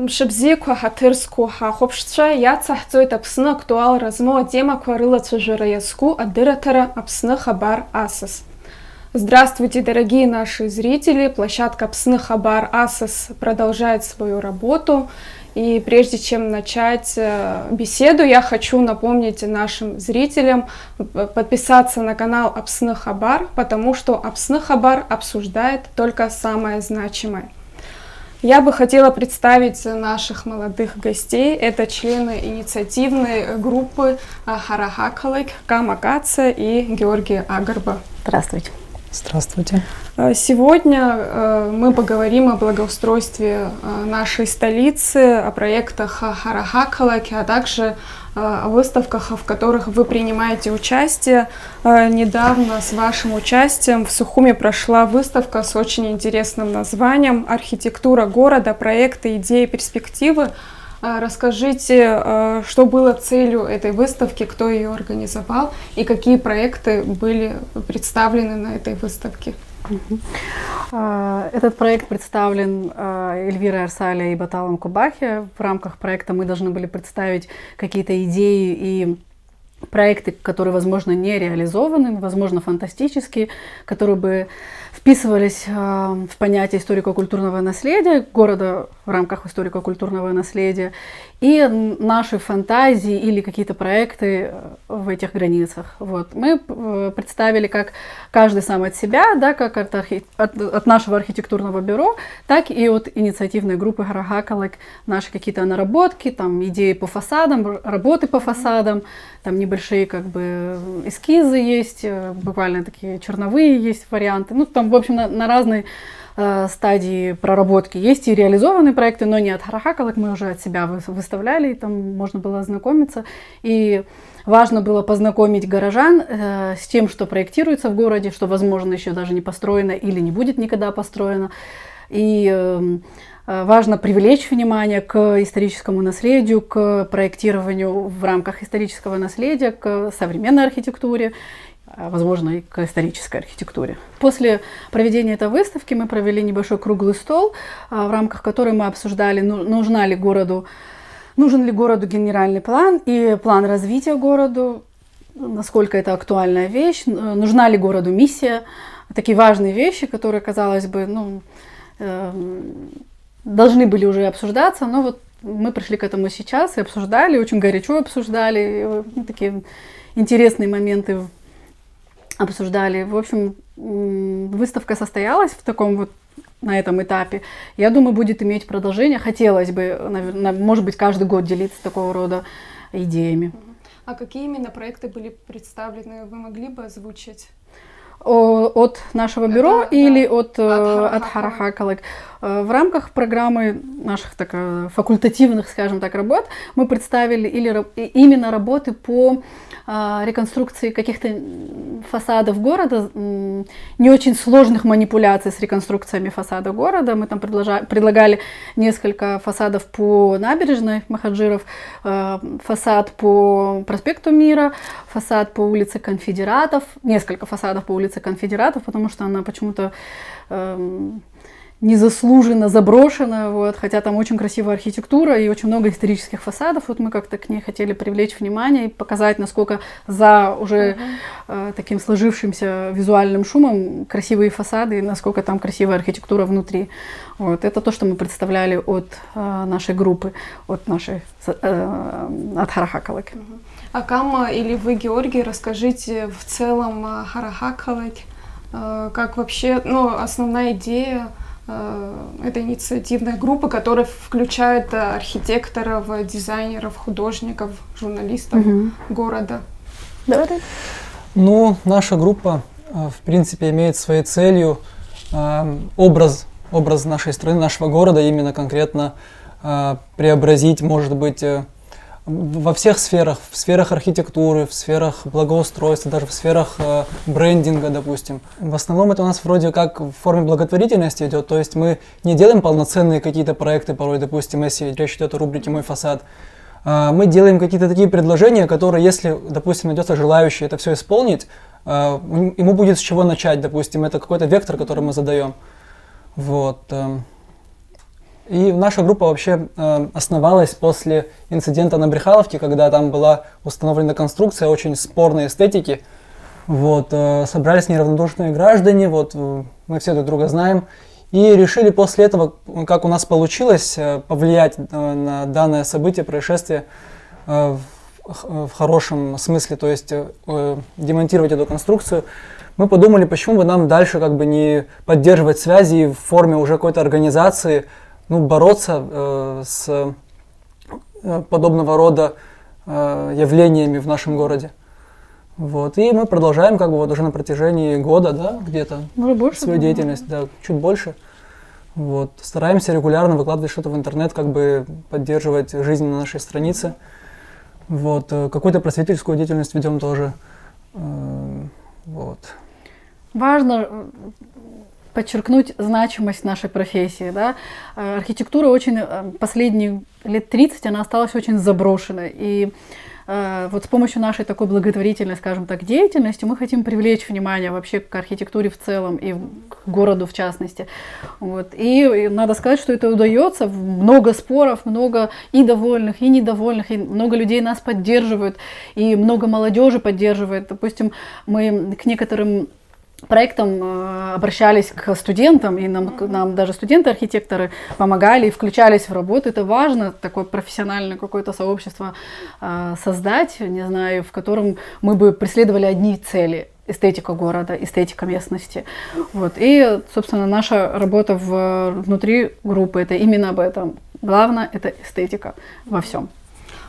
Мшыбзиқәа, ҳаҭырсқәа, ҳахәаԥшцәа иацаҳҵоит Аԥсны актуалра змоу атемақәа рылацәажәара иазку адырраҭара Аԥсны Хабар Асас. Здравствуйте, дорогие наши зрители! Площадка Аԥсны Хабар Асас продолжает свою работу. И прежде чем начать беседу, я хочу напомнить нашим зрителям подписаться на канал Аԥсны Хабар, потому что Аԥсны Хабар обсуждает только самое значимое. Я бы хотела представить наших молодых гостей. Это члены инициативной группы Харахакалык, Кама Каца и Георгий Агарба. Здравствуйте. Здравствуйте. Сегодня мы поговорим о благоустройстве нашей столицы, о проектах Харахакалыки, а также о выставках, в которых вы принимаете участие. Недавно с вашим участием в Сухуми прошла выставка с очень интересным названием «Архитектура города. Проекты, идеи, перспективы». Расскажите, что было целью этой выставки, кто ее организовал и какие проекты были представлены на этой выставке. Этот проект представлен Эльвирой Арсалей и Баталом Кубахи. В рамках проекта мы должны были представить какие-то идеи и проекты, которые, возможно, не реализованы, возможно, фантастические, которые бы вписывались в понятие историко-культурного наследия города в рамках историко-культурного наследия и наши фантазии или какие-то проекты в этих границах. Вот. Мы представили как каждый сам от себя, да, как от нашего архитектурного бюро, так и от инициативной группы Харахакалык наши какие-то наработки, там, идеи по фасадам, работы по фасадам, там небольшие как бы эскизы есть, буквально такие черновые есть варианты. Ну, там, в общем, на разной стадии проработки есть и реализованные проекты, но не от Харахакалык, мы уже от себя выставляли, и там можно было ознакомиться. И важно было познакомить горожан с тем, что проектируется в городе, что, возможно, еще даже не построено или не будет никогда построено. И важно привлечь внимание к историческому наследию, к проектированию в рамках исторического наследия, к современной архитектуре, возможно, и к исторической архитектуре. После проведения этой выставки мы провели небольшой круглый стол, в рамках которой мы обсуждали, нужен ли городу генеральный план и план развития городу, насколько это актуальная вещь, нужна ли городу миссия, такие важные вещи, которые, казалось бы, должны были уже обсуждаться, но вот мы пришли к этому сейчас и обсуждали, очень горячо обсуждали, такие интересные моменты обсуждали. В общем, выставка состоялась в таком вот на этом этапе. Я думаю, будет иметь продолжение. Хотелось бы, наверное, может быть, каждый год делиться такого рода идеями. А какие именно проекты были представлены? Вы могли бы озвучить? От нашего бюро или от Харахакалык. В рамках программы наших факультативных, скажем так, работ мы представили именно работы по реконструкции каких-то фасадов города, не очень сложных манипуляций с реконструкциями фасада города. Мы там предлагали несколько фасадов по набережной Махаджиров, фасад по проспекту Мира, фасад по улице Конфедератов, несколько фасадов по улице Конфедератов, потому что она почему-то незаслуженно заброшена, вот, хотя там очень красивая архитектура и очень много исторических фасадов. Вот мы как-то к ней хотели привлечь внимание и показать, насколько за уже таким сложившимся визуальным шумом красивые фасады и насколько там красивая архитектура внутри. Вот, это то, что мы представляли от нашей группы, от Харахакалык. А Кама или вы, Георгий, расскажите в целом о Харахакалык, как вообще, основная идея этой инициативной группы, которая включает архитекторов, дизайнеров, художников, журналистов города. Давай. Наша группа, в принципе, имеет своей целью образ нашей страны, нашего города, именно конкретно преобразить, может быть, во всех сферах, в сферах архитектуры, в сферах благоустройства, даже в сферах брендинга, допустим. В основном это у нас вроде как в форме благотворительности идет, то есть мы не делаем полноценные какие-то проекты порой, допустим, если речь идет о рубрике «Мой фасад». Мы делаем какие-то такие предложения, которые, если, допустим, найдется желающий это все исполнить, ему будет с чего начать, допустим, это какой-то вектор, который мы задаем. Вот. И наша группа вообще основалась после инцидента на Брехаловке, когда там была установлена конструкция очень спорной эстетики. Вот, собрались неравнодушные граждане, вот, мы все друг друга знаем, и решили после этого, как у нас получилось, повлиять на данное событие, происшествие в хорошем смысле, то есть демонтировать эту конструкцию. Мы подумали, почему бы нам дальше как бы не поддерживать связи в форме уже какой-то организации, ну, бороться с подобного рода явлениями в нашем городе. Вот. И мы продолжаем как бы вот уже на протяжении года, да, где-то свою деятельность, да, чуть больше. Вот. Стараемся регулярно выкладывать что-то в интернет, как бы поддерживать жизнь на нашей странице. Вот. Какую-то просветительскую деятельность ведем тоже. Вот. Важно подчеркнуть значимость нашей профессии. Да? Архитектура очень, последние лет 30, она осталась очень заброшенной. И вот с помощью нашей такой благотворительной, скажем так, деятельности мы хотим привлечь внимание вообще к архитектуре в целом и к городу в частности. Вот. И надо сказать, что это удается. Много споров, много и довольных, и недовольных, и много людей нас поддерживают, и много молодежи поддерживает. Допустим, мы к некоторым проектом обращались к студентам, и нам даже студенты-архитекторы помогали и включались в работу. Это важно, такое профессиональное какое-то сообщество создать, не знаю, в котором мы бы преследовали одни цели. Эстетика города, эстетика местности. Вот. И, собственно, наша работа внутри группы — это именно об этом. Главное — это эстетика во всем.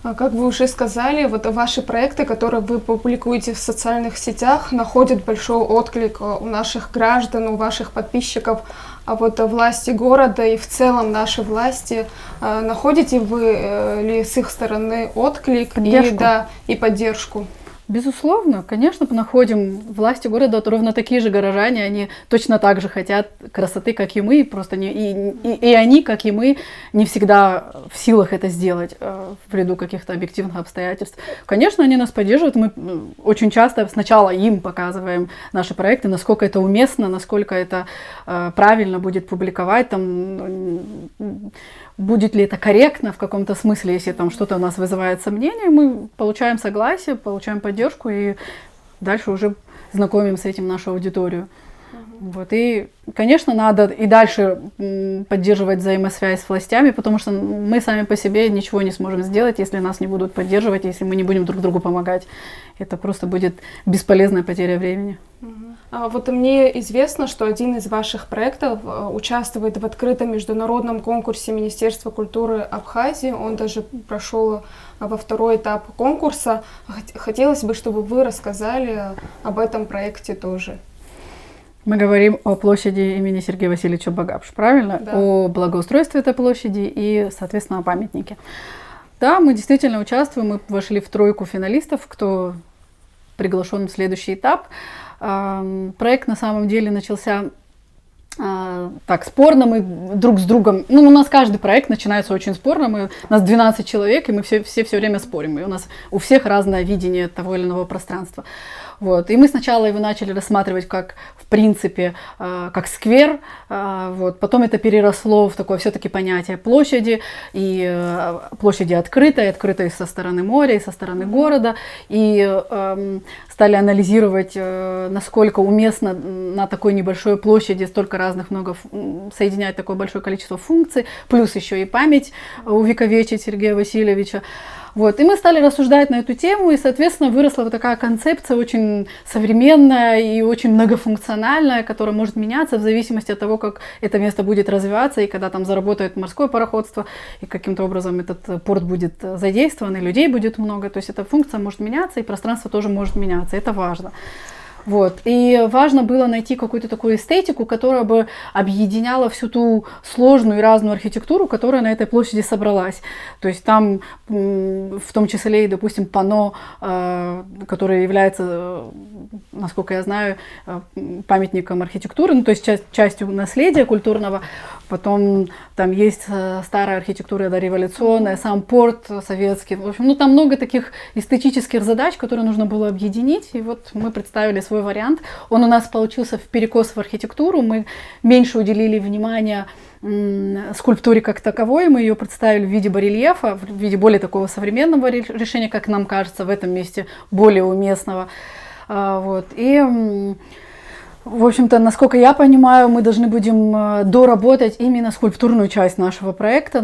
Как вы уже сказали, вот ваши проекты, которые вы публикуете в социальных сетях, находят большой отклик у наших граждан, у ваших подписчиков. А вот власти города и в целом наши власти, находите вы ли с их стороны отклик и поддержку? Безусловно, конечно, находим. Власти города ровно такие же горожане, они точно так же хотят красоты, как и мы, просто и они, как и мы, не всегда в силах это сделать ввиду каких-то объективных обстоятельств. Конечно, они нас поддерживают, мы очень часто сначала им показываем наши проекты, насколько это уместно, насколько это правильно будет публиковать, там, будет ли это корректно в каком-то смысле, если там что-то у нас вызывает сомнения, мы получаем согласие, получаем поддержку и дальше уже знакомим с этим нашу аудиторию. Вот. И, конечно, надо и дальше поддерживать взаимосвязь с властями, потому что мы сами по себе ничего не сможем сделать, если нас не будут поддерживать, если мы не будем друг другу помогать. Это просто будет бесполезная потеря времени. Вот мне известно, что один из ваших проектов участвует в открытом международном конкурсе Министерства культуры Абхазии. Он даже прошел во второй этап конкурса. Хотелось бы, чтобы вы рассказали об этом проекте тоже. Мы говорим о площади имени Сергея Васильевича Багапш, правильно? Да. О благоустройстве этой площади и, соответственно, о памятнике. Да, мы действительно участвуем, мы вошли в тройку финалистов, кто приглашен в следующий этап. Проект на самом деле начался так спорно, мы друг с другом, у нас каждый проект начинается очень спорно, у нас 12 человек, и мы все время спорим, и у всех разное видение того или иного пространства. Вот. И мы сначала его начали рассматривать как, в принципе, как сквер, вот. Потом это переросло в такое все-таки понятие площади, и площади открытой со стороны моря, и со стороны города, и стали анализировать, насколько уместно на такой небольшой площади столько разных соединять такое большое количество функций, плюс еще и память увековечить Сергея Васильевича. Вот. И мы стали рассуждать на эту тему, и, соответственно, выросла вот такая концепция очень современная и очень многофункциональная, которая может меняться в зависимости от того, как это место будет развиваться, и когда там заработает морское пароходство, и каким-то образом этот порт будет задействован, и людей будет много. То есть эта функция может меняться, и пространство тоже может меняться. Это важно. Вот. И важно было найти какую-то такую эстетику, которая бы объединяла всю ту сложную и разную архитектуру, которая на этой площади собралась. То есть там в том числе и, допустим, панно, которое является насколько я знаю, памятником архитектуры, ну, то есть частью наследия культурного. Потом там есть старая архитектура дореволюционная, сам порт советский. В общем, ну, там много таких эстетических задач, которые нужно было объединить. И вот мы представили свой вариант. Он у нас получился вперекос в архитектуру. Мы меньше уделили внимания скульптуре как таковой, мы ее представили в виде барельефа, в виде более такого современного решения, как нам кажется, в этом месте более уместного. Вот. И, в общем-то, насколько я понимаю, мы должны будем доработать именно скульптурную часть нашего проекта.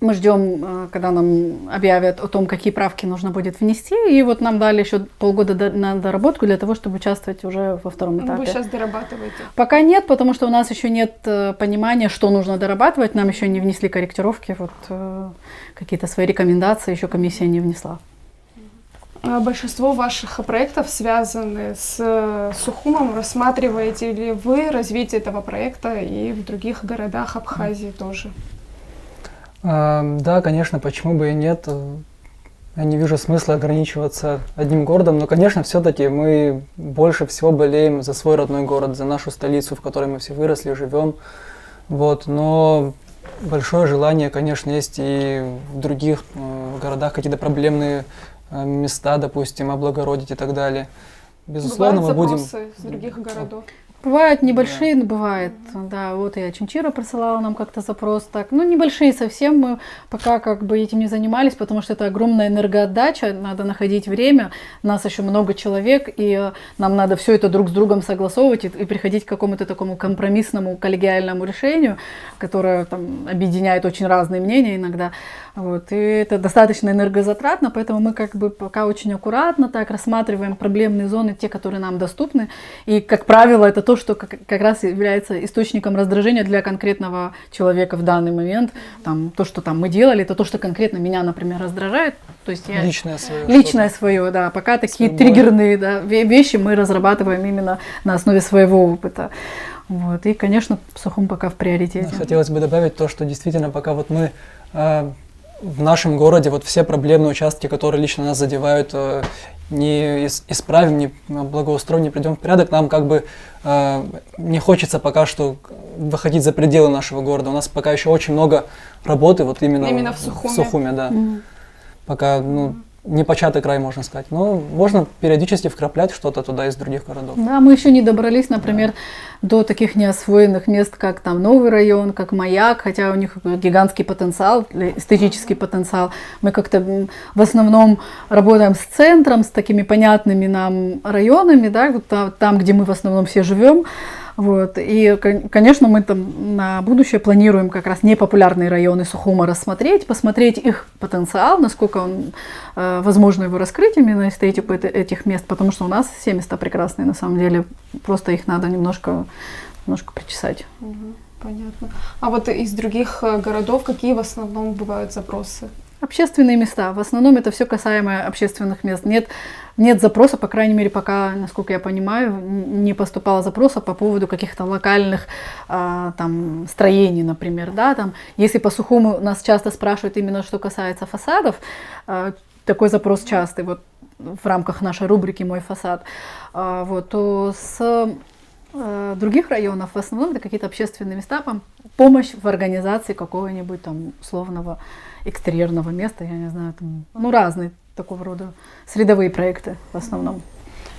Мы ждем, когда нам объявят о том, какие правки нужно будет внести. И вот нам дали еще полгода на доработку для того, чтобы участвовать уже во втором этапе. Вы сейчас дорабатываете? Пока нет, потому что у нас еще нет понимания, что нужно дорабатывать. Нам еще не внесли корректировки. Вот какие-то свои рекомендации еще комиссия не внесла. Большинство ваших проектов связаны с Сухумом. Рассматриваете ли вы развитие этого проекта и в других городах Абхазии тоже? Да, конечно, почему бы и нет. Я не вижу смысла ограничиваться одним городом, но, конечно, все-таки мы больше всего болеем за свой родной город, за нашу столицу, в которой мы все выросли, живем. Вот, но большое желание, конечно, есть и в других городах какие-то проблемные места, допустим, облагородить и так далее. Безусловно, бывают мы будем... запросы с других городов? Бывают небольшие, но бывает. Да, вот и Очинчира присылала нам как-то запрос. Так, ну, небольшие совсем. Мы пока как бы этим не занимались, потому что это огромная энергоотдача. Надо находить время. Нас еще много человек, и нам надо все это друг с другом согласовывать и приходить к какому-то такому компромиссному, коллегиальному решению, которое там объединяет очень разные мнения иногда. Вот. И это достаточно энергозатратно, поэтому мы как бы пока очень аккуратно так рассматриваем проблемные зоны, те, которые нам доступны. И, как правило, это то, что как раз является источником раздражения для конкретного человека в данный момент. Там, то, что там мы делали, это то, что конкретно меня, например, раздражает. То есть я... Личное свое, да. Пока такие триггерные, да, вещи мы разрабатываем именно на основе своего опыта. Вот. И, конечно, Сухум пока в приоритете. Хотелось бы добавить то, что действительно пока вот мы... в нашем городе вот все проблемные участки, которые лично нас задевают, не исправим, не благоустроим, не придем в порядок, нам как бы не хочется пока что выходить за пределы нашего города. У нас пока еще очень много работы вот именно в Сухуме, да. Пока, ну, непочатый край, можно сказать. Но можно периодически вкраплять что-то туда из других городов. Да, мы еще не добрались, например, до таких неосвоенных мест, как там Новый район, как Маяк, хотя у них гигантский потенциал, эстетический потенциал. Мы как-то в основном работаем с центром, с такими понятными нам районами, да, вот там, где мы в основном все живем. Вот. И, конечно, мы там на будущее планируем как раз непопулярные районы Сухума рассмотреть, посмотреть их потенциал, насколько возможно его раскрыть, именно эстетику этих мест, потому что у нас все места прекрасные, на самом деле, просто их надо немножко причесать. Понятно. А вот из других городов какие в основном бывают запросы? Общественные места. В основном это все касаемо общественных мест. Нет запроса, по крайней мере, пока, насколько я понимаю, не поступало запроса по поводу каких-то локальных там, строений, например. Да? Там, если по Сухуму нас часто спрашивают именно, что касается фасадов, такой запрос частый вот, в рамках нашей рубрики «Мой фасад», вот, то с других районов в основном это какие-то общественные места, помощь в организации какого-нибудь там условного экстерьерного места, я не знаю, там, ну разные такого рода средовые проекты в основном.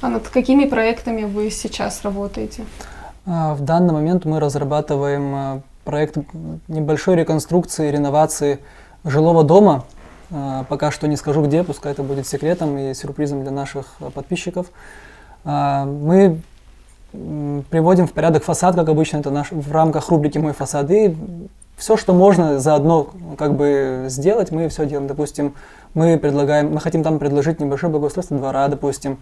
А над какими проектами вы сейчас работаете? В данный момент мы разрабатываем проект небольшой реконструкции, реновации жилого дома. Пока что не скажу где, пускай это будет секретом и сюрпризом для наших подписчиков. Мы приводим в порядок фасад, как обычно, это в рамках рубрики «Мой фасад». И все, что можно заодно как бы сделать, мы все делаем. Допустим, мы хотим там предложить небольшое благоустройство двора, допустим,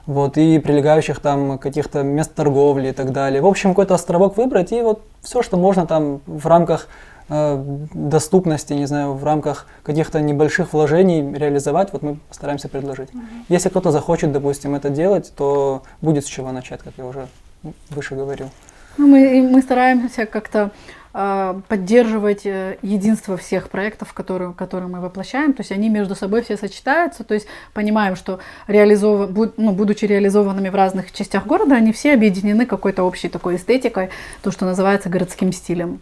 вот, и прилегающих там каких-то мест торговли и так далее. В общем, какой-то островок выбрать, и вот все, что можно там в рамках доступности, не знаю, в рамках каких-то небольших вложений реализовать, вот мы постараемся предложить. Если кто-то захочет, допустим, это делать, то будет с чего начать, как я уже выше говорил. Ну, мы стараемся как-то поддерживать единство всех проектов, которые мы воплощаем. То есть они между собой все сочетаются. То есть понимаем, что будучи реализованными в разных частях города, они все объединены какой-то общей такой эстетикой, то, что называется городским стилем.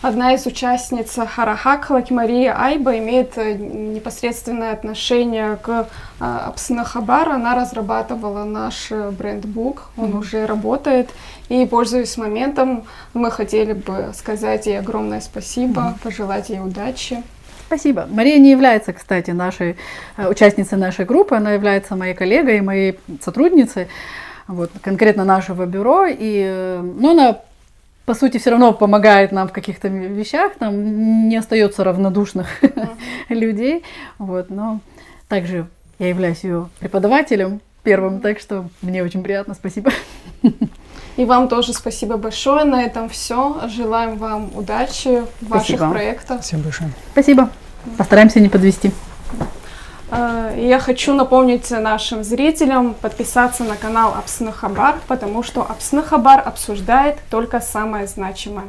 Одна из участниц Харахак, Мария Айба, имеет непосредственное отношение к Апсны Хабар. Она разрабатывала наш брендбук, он уже работает. И, пользуясь моментом, мы хотели бы сказать ей огромное спасибо, пожелать ей удачи. Спасибо. Мария не является, кстати, участницей нашей группы, она является моей коллегой, моей сотрудницей, конкретно нашего бюро. Но она, по сути, все равно помогает нам в каких-то вещах, нам не остается равнодушных людей. Но также я являюсь ее преподавателем первым, так что мне очень приятно, спасибо. И вам тоже спасибо большое. На этом все. Желаем вам удачи в ваших проектах. Спасибо большое. Спасибо. Постараемся не подвести. Я хочу напомнить нашим зрителям подписаться на канал Апсны Хабар, потому что Апсны Хабар обсуждает только самое значимое.